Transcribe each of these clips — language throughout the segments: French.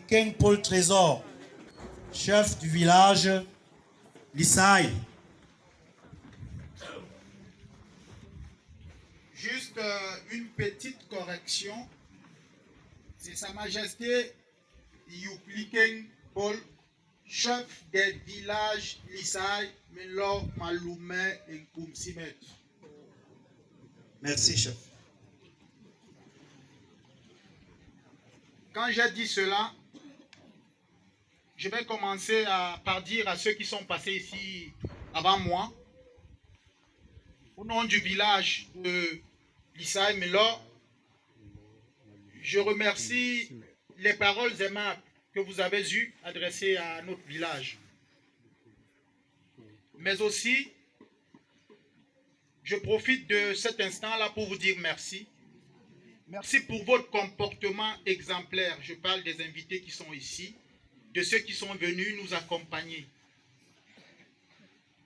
King Paul Trésor, chef du village Lisaï. Juste une petite correction. C'est Sa Majesté King Paul, chef des villages Lisaï, Melo, Maloumé et Koumsimet. Merci, chef. Quand j'ai dit cela, je vais commencer par dire à ceux qui sont passés ici avant moi, au nom du village de Lisaï Melo, je remercie les paroles aimables que vous avez eues adressées à notre village. Mais aussi, je profite de cet instant-là pour vous dire merci. Merci pour votre comportement exemplaire. Je parle des invités qui sont ici, de ceux qui sont venus nous accompagner.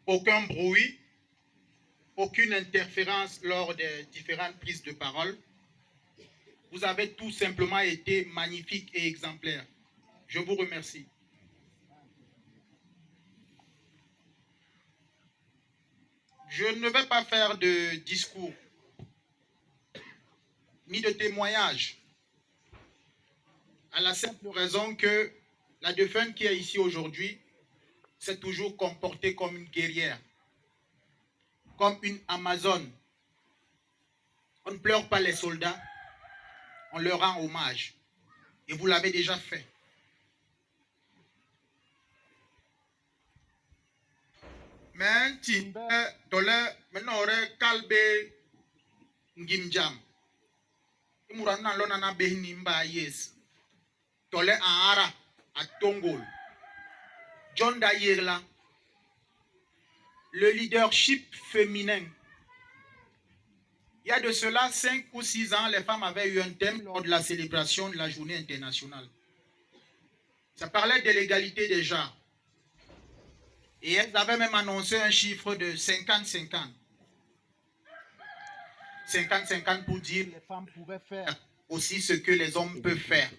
Aucun bruit, aucune interférence lors des différentes prises de parole. Vous avez tout simplement été magnifiques et exemplaires. Je vous remercie. Je ne vais pas faire de discours ni de témoignage, à la simple raison que la défunte qui est ici aujourd'hui s'est toujours comportée comme une guerrière, comme une Amazone. On ne pleure pas les soldats, on leur rend hommage. Et vous l'avez déjà fait. Mais timbe dole menore kalbe ngimjam. Imurana lona na behni mba yes. Dole aara à Tongol. John Dayerla. Le leadership féminin. Il y a de cela 5 ou 6 ans, les femmes avaient eu un thème lors de la célébration de la journée internationale. Ça parlait de l'égalité des genres. Et elles avaient même annoncé un chiffre de 50-50. 50-50 pour dire que les femmes pouvaient faire aussi ce que les hommes peuvent faire.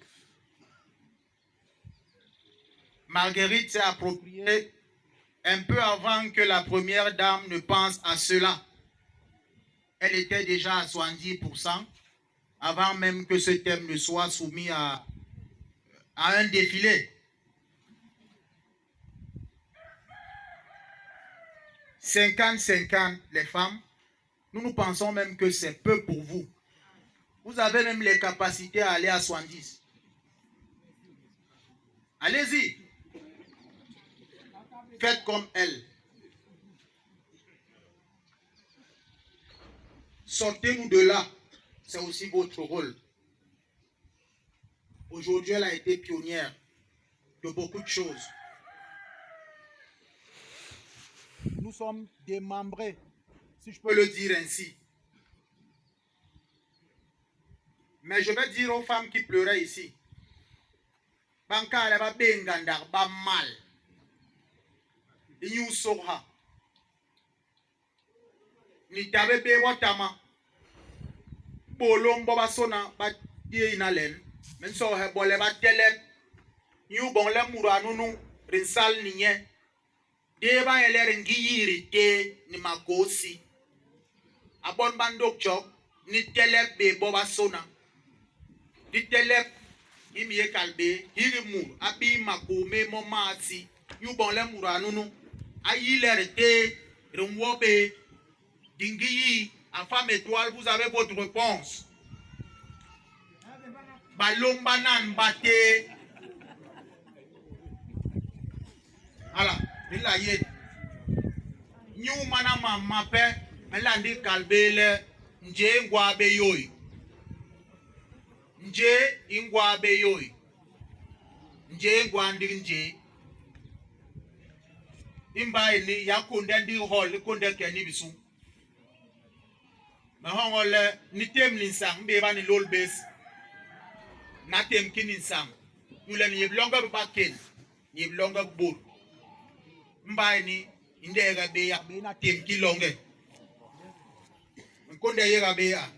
Marguerite s'est appropriée un peu avant que la première dame ne pense à cela. Elle était déjà à 70% avant même que ce thème ne soit soumis à un défilé. 50-50 les femmes, nous pensons même que c'est peu pour vous. Vous avez même les capacités à aller à 70. Allez-y. Faites comme elle. Sortez-nous de là. C'est aussi votre rôle. Aujourd'hui, elle a été pionnière de beaucoup de choses. Nous sommes démembrés, si je peux le dire ainsi. Mais je vais dire aux femmes qui pleuraient ici. Banka va bengandar ba mal. Inyu soha. Ni tabe be watama. Bolom boba sona ba die inalen. Men so he bole ba telep. Nyu bon le mura nunu rinsal niye. Deba ele ngi yiri te ni magosi. Abon bandok chok ni telep be boba sona. Ni telep imie kalbe hiri mur abi makome momasi. Nyu bon le mura nunu ayi le te rumwobe dingi en femme étoile. Vous avez votre réponse. Balong banan bate. Voilà, il a yé. Nous manama mape, melandi kalbele, nje ngwabe yoy. Nje ingwabe yoy. Nje ngwandi nje. Imba ini yakunde ndi hall kunde keni bisu. Mahongole nitem linsang beba ni lol bes. Natem kininsang. Nule ni yeblonga baken. Yeblonga bur. Mba ini indega be ya be na tem kilonge. Nkonde yega be ya.